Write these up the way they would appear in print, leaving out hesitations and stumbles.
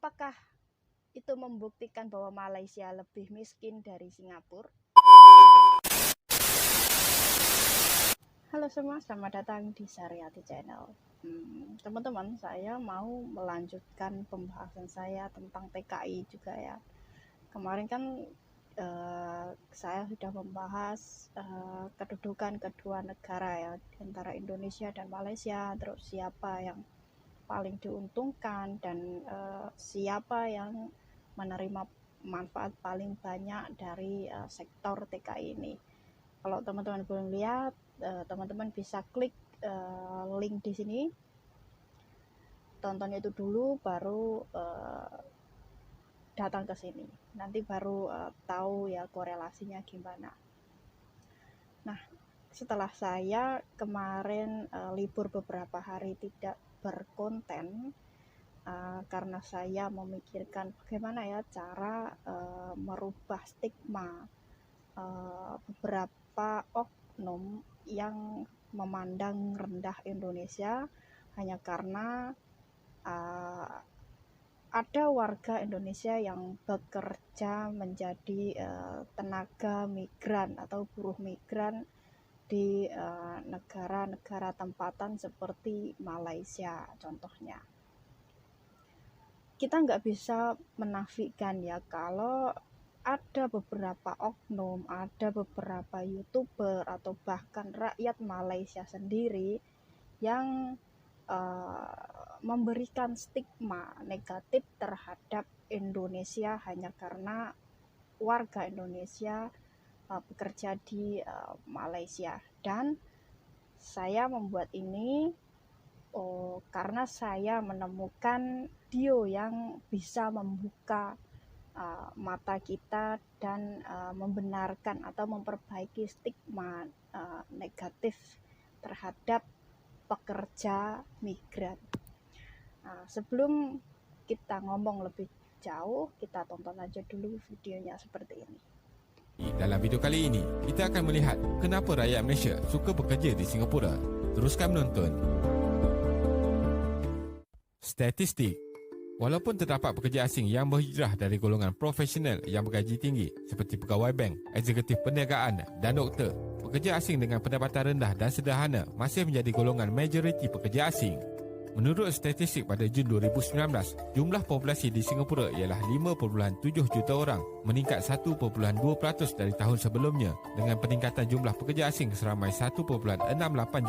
apakah itu membuktikan bahwa Malaysia lebih miskin dari Singapura? Halo semua, selamat datang di Saryati Channel. Teman-teman, saya mau melanjutkan pembahasan saya tentang TKI juga ya. Kemarin kan saya sudah membahas kedudukan kedua negara ya, antara Indonesia dan Malaysia, terus siapa yang paling diuntungkan dan siapa yang menerima manfaat paling banyak dari sektor TKI ini. Kalau teman-teman belum lihat, teman-teman bisa klik link di sini, tonton itu dulu, baru datang ke sini. Nanti baru tahu ya korelasinya gimana. Nah, setelah saya kemarin libur beberapa hari tidak berkonten, karena saya memikirkan bagaimana ya cara merubah stigma beberapa oknum yang memandang rendah Indonesia hanya karena ada warga Indonesia yang bekerja menjadi tenaga migran atau buruh migran di negara-negara tempatan seperti Malaysia contohnya. Kita nggak bisa menafikan ya kalau ada beberapa oknum, ada beberapa YouTuber atau bahkan rakyat Malaysia sendiri yang memberikan stigma negatif terhadap Indonesia hanya karena warga Indonesia bekerja di Malaysia. Dan saya membuat ini karena saya menemukan video yang bisa membuka mata kita dan membenarkan atau memperbaiki stigma negatif terhadap pekerja migran. Sebelum kita ngomong lebih jauh, kita tonton aja dulu videonya seperti ini. Dalam video kali ini, kita akan melihat kenapa rakyat Malaysia suka bekerja di Singapura. Teruskan menonton. Statistik. Walaupun terdapat pekerja asing yang berhijrah dari golongan profesional yang bergaji tinggi seperti pegawai bank, eksekutif perniagaan dan doktor, pekerja asing dengan pendapatan rendah dan sederhana masih menjadi golongan majoriti pekerja asing. Menurut statistik pada Jun 2019, jumlah populasi di Singapura ialah 5.7 juta orang, meningkat 1.2% dari tahun sebelumnya dengan peningkatan jumlah pekerja asing seramai 1.68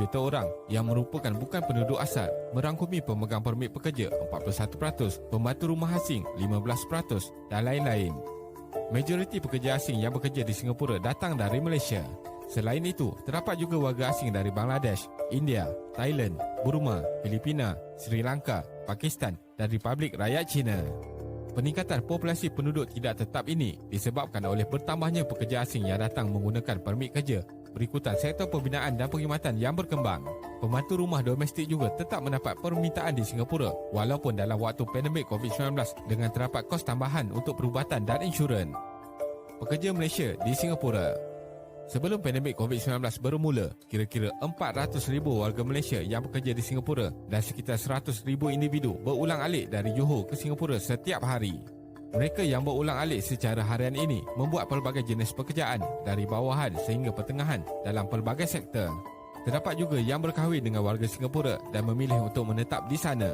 juta orang yang merupakan bukan penduduk asal, merangkumi pemegang permit pekerja 41%, pembantu rumah asing 15% dan lain-lain. Majoriti pekerja asing yang bekerja di Singapura datang dari Malaysia. Selain itu, terdapat juga warga asing dari Bangladesh, India, Thailand, Burma, Filipina, Sri Lanka, Pakistan dan Republik Rakyat China. Peningkatan populasi penduduk tidak tetap ini disebabkan oleh bertambahnya pekerja asing yang datang menggunakan permit kerja berikutan sektor pembinaan dan perkhidmatan yang berkembang. Pembantu rumah domestik juga tetap mendapat permintaan di Singapura walaupun dalam waktu pandemik COVID-19 dengan terdapat kos tambahan untuk perubatan dan insurans. Pekerja Malaysia di Singapura. Sebelum pandemik COVID-19 bermula, kira-kira 400,000 warga Malaysia yang bekerja di Singapura dan sekitar 100,000 individu berulang-alik dari Johor ke Singapura setiap hari. Mereka yang berulang-alik secara harian ini membuat pelbagai jenis pekerjaan dari bawahan sehingga pertengahan dalam pelbagai sektor. Terdapat juga yang berkahwin dengan warga Singapura dan memilih untuk menetap di sana.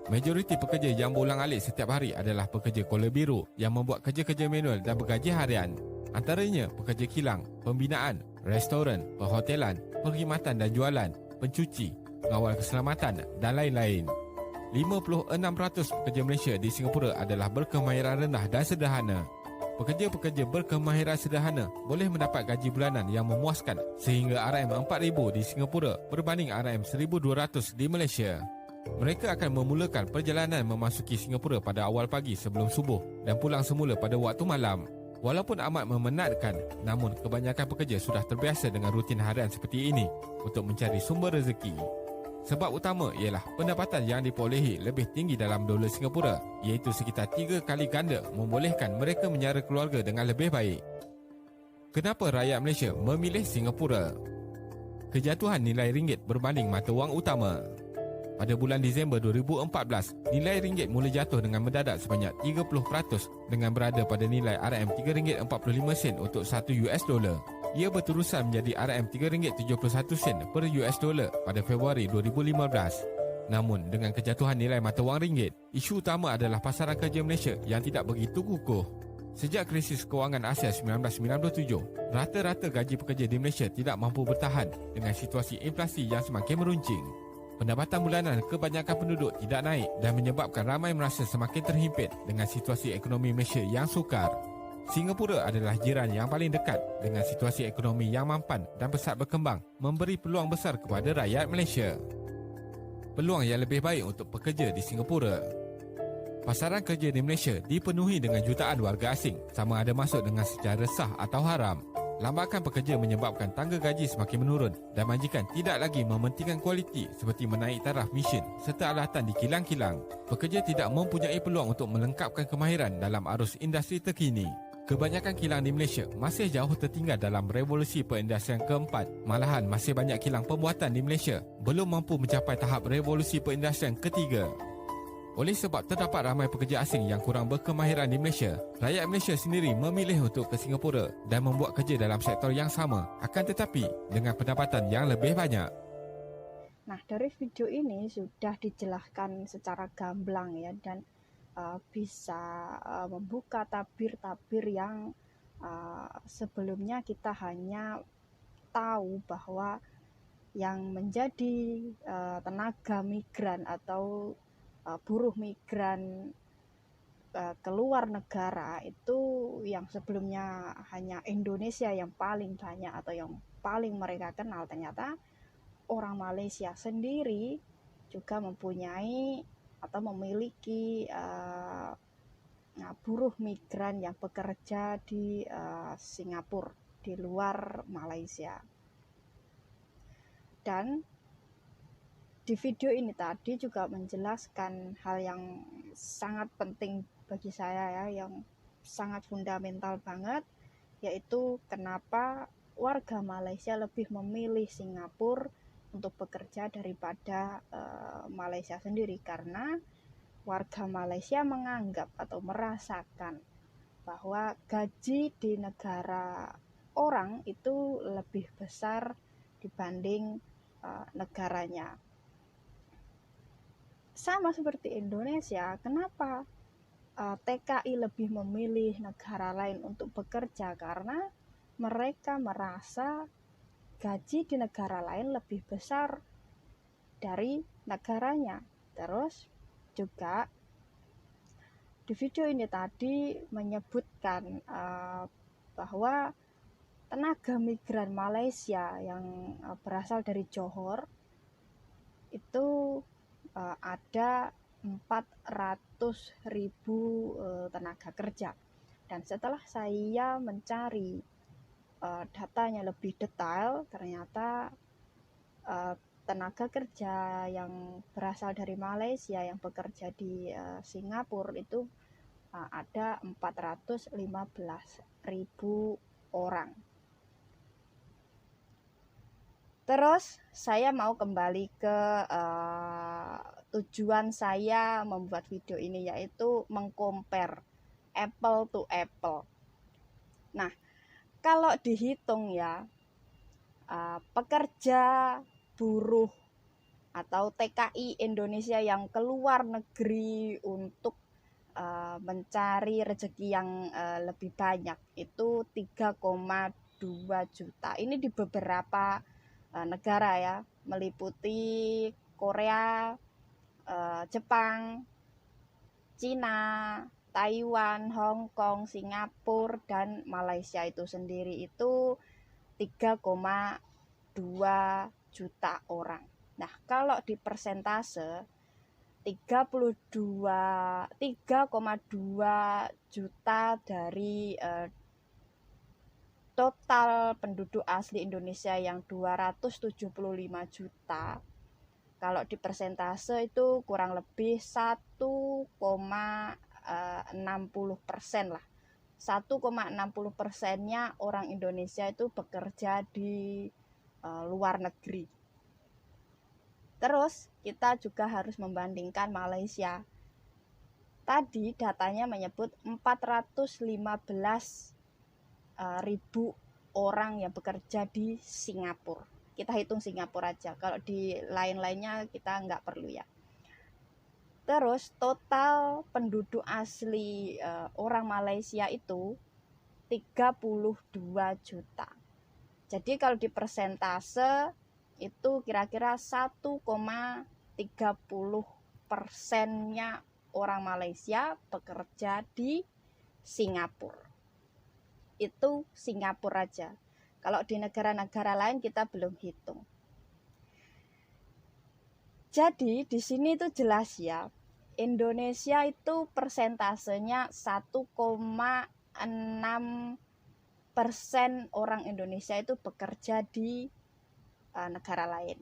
Majoriti pekerja yang berulang-alik setiap hari adalah pekerja kola biru yang membuat kerja-kerja manual dan bergaji harian. Antaranya pekerja kilang, pembinaan, restoran, perhotelan, perkhidmatan dan jualan, pencuci, pengawal keselamatan dan lain-lain. 56% pekerja Malaysia di Singapura adalah berkemahiran rendah dan sederhana. Pekerja-pekerja berkemahiran sederhana boleh mendapat gaji bulanan yang memuaskan sehingga RM4,000 di Singapura berbanding RM1,200 di Malaysia. Mereka akan memulakan perjalanan memasuki Singapura pada awal pagi sebelum subuh dan pulang semula pada waktu malam. Walaupun amat memenatkan, namun kebanyakan pekerja sudah terbiasa dengan rutin harian seperti ini untuk mencari sumber rezeki. Sebab utama ialah pendapatan yang diperolehi lebih tinggi dalam dolar Singapura, iaitu sekitar 3 kali ganda membolehkan mereka menyara keluarga dengan lebih baik. Kenapa rakyat Malaysia memilih Singapura? Kejatuhan nilai ringgit berbanding mata wang utama. Pada bulan Disember 2014, nilai ringgit mula jatuh dengan mendadak sebanyak 30% dengan berada pada nilai RM3.45 untuk 1 US dolar. Ia berterusan menjadi RM3.71 per US dolar pada Februari 2015. Namun, dengan kejatuhan nilai mata wang ringgit, isu utama adalah pasaran kerja Malaysia yang tidak begitu kukuh. Sejak krisis kewangan Asia 1997, rata-rata gaji pekerja di Malaysia tidak mampu bertahan dengan situasi inflasi yang semakin meruncing. Pendapatan bulanan kebanyakan penduduk tidak naik dan menyebabkan ramai merasa semakin terhimpit dengan situasi ekonomi Malaysia yang sukar. Singapura adalah jiran yang paling dekat dengan situasi ekonomi yang mampan dan pesat berkembang, memberi peluang besar kepada rakyat Malaysia. Peluang yang lebih baik untuk pekerja di Singapura. Pasaran kerja di Malaysia dipenuhi dengan jutaan warga asing, sama ada masuk dengan secara sah atau haram. Lambakan pekerja menyebabkan tangga gaji semakin menurun dan majikan tidak lagi mementingkan kualiti seperti menaik taraf mesin serta alatan di kilang-kilang. Pekerja tidak mempunyai peluang untuk melengkapkan kemahiran dalam arus industri terkini. Kebanyakan kilang di Malaysia masih jauh tertinggal dalam revolusi perindustrian keempat. Malahan masih banyak kilang pembuatan di Malaysia belum mampu mencapai tahap revolusi perindustrian ketiga. Oleh sebab terdapat ramai pekerja asing yang kurang berkemahiran di Malaysia, rakyat Malaysia sendiri memilih untuk ke Singapura dan membuat kerja dalam sektor yang sama, akan tetapi dengan pendapatan yang lebih banyak. Nah, dari video ini sudah dijelaskan secara gamblang ya, dan bisa membuka tabir-tabir yang sebelumnya kita hanya tahu bahwa yang menjadi tenaga migran atau buruh migran keluar negara itu yang sebelumnya hanya Indonesia yang paling banyak atau yang paling mereka kenal, ternyata orang Malaysia sendiri juga mempunyai atau memiliki buruh migran yang bekerja di Singapura, di luar Malaysia. Dan di video ini tadi juga menjelaskan hal yang sangat penting bagi saya ya, yang sangat fundamental banget, yaitu kenapa warga Malaysia lebih memilih Singapura untuk bekerja daripada Malaysia sendiri, karena warga Malaysia menganggap atau merasakan bahwa gaji di negara orang itu lebih besar dibanding negaranya. Sama seperti Indonesia, kenapa TKI lebih memilih negara lain untuk bekerja? Karena mereka merasa gaji di negara lain lebih besar dari negaranya. Terus juga di video ini tadi menyebutkan bahwa tenaga migran Malaysia yang berasal dari Johor itu ada 400.000 tenaga kerja. Dan setelah saya mencari datanya lebih detail, ternyata tenaga kerja yang berasal dari Malaysia yang bekerja di Singapura itu ada 415.000 orang. Terus saya mau kembali ke tujuan saya membuat video ini, yaitu mengcompare apple to apple. Nah, kalau dihitung ya, pekerja buruh atau TKI Indonesia yang keluar negeri untuk mencari rezeki yang lebih banyak itu 3,2 juta. Ini di beberapa negara ya, meliputi Korea, Jepang, Cina, Taiwan, Hong Kong, Singapura, dan Malaysia itu sendiri itu 3,2 juta orang. Nah, kalau di persentase 3,2 juta dari total penduduk asli Indonesia yang 275 juta, kalau di persentase itu kurang lebih 1,60% lah. 1,60%-nya orang Indonesia itu bekerja di luar negeri. Terus kita juga harus membandingkan Malaysia. Tadi datanya menyebut 415.000 orang yang bekerja di Singapura. Kita hitung Singapura aja, kalau di lain-lainnya kita nggak perlu ya. Terus total penduduk asli orang Malaysia itu 32 juta. Jadi kalau di persentase itu kira-kira 1,30%-nya orang Malaysia bekerja di Singapura. Itu Singapura aja. Kalau di negara-negara lain kita belum hitung. Jadi di sini itu jelas ya, Indonesia itu persentasenya 1,6% orang Indonesia itu bekerja di negara lain.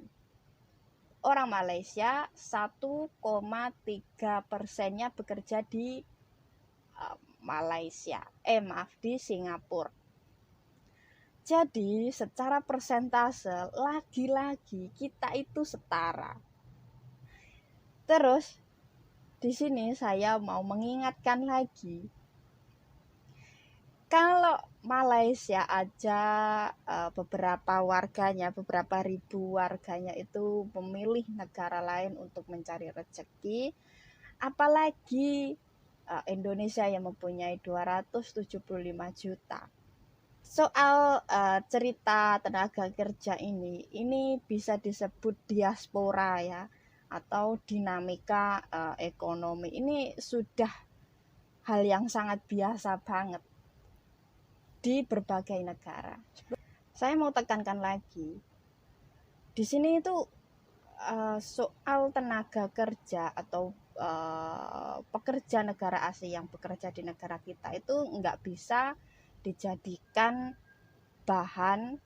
Orang Malaysia 1,3%-nya bekerja di di Singapura. Jadi secara persentase lagi-lagi kita itu setara. Terus di sini saya mau mengingatkan lagi, kalau Malaysia aja beberapa ribu warganya itu memilih negara lain untuk mencari rezeki, apalagi Indonesia yang mempunyai 275 juta. Soal cerita tenaga kerja ini bisa disebut diaspora ya, atau dinamika ekonomi. Ini sudah hal yang sangat biasa banget di berbagai negara. Saya mau tekankan lagi, di sini itu soal tenaga kerja atau pekerja negara asing yang bekerja di negara kita itu nggak bisa dijadikan bahan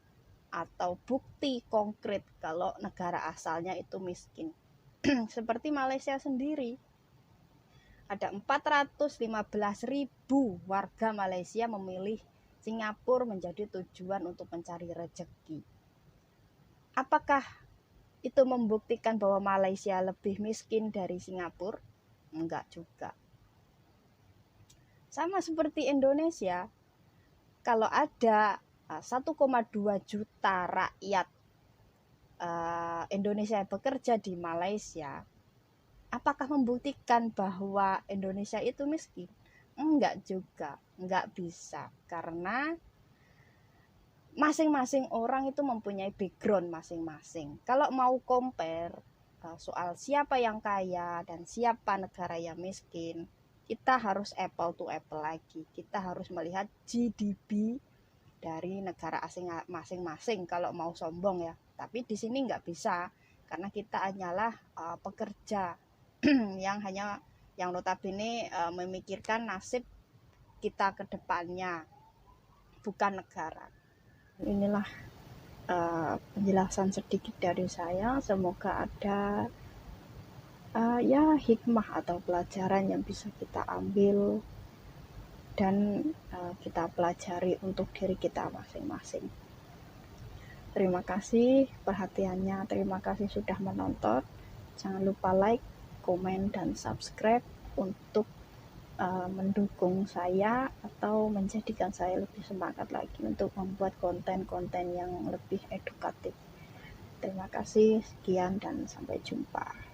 atau bukti konkret kalau negara asalnya itu miskin. Seperti Malaysia sendiri, ada 415.000 warga Malaysia memilih Singapura menjadi tujuan untuk mencari rezeki. Apakah itu membuktikan bahwa Malaysia lebih miskin dari Singapura? Enggak juga. Sama seperti Indonesia, kalau ada 1,2 juta rakyat Indonesia yang bekerja di Malaysia, apakah membuktikan bahwa Indonesia itu miskin? Enggak juga, enggak bisa, karena masing-masing orang itu mempunyai background masing-masing. Kalau mau compare soal siapa yang kaya dan siapa negara yang miskin, kita harus apple to apple lagi. Kita harus melihat GDP dari negara asing masing-masing kalau mau sombong ya. Tapi di sini nggak bisa, karena kita hanyalah pekerja yang notabene memikirkan nasib kita ke depannya, bukan negara. Inilah penjelasan sedikit dari saya. Semoga ada hikmah atau pelajaran yang bisa kita ambil dan kita pelajari untuk diri kita masing-masing. Terima kasih perhatiannya, terima kasih sudah menonton. Jangan lupa like, komen, dan subscribe untuk mendukung saya atau menjadikan saya lebih semangat lagi untuk membuat konten-konten yang lebih edukatif. Terima kasih, sekian, dan sampai jumpa.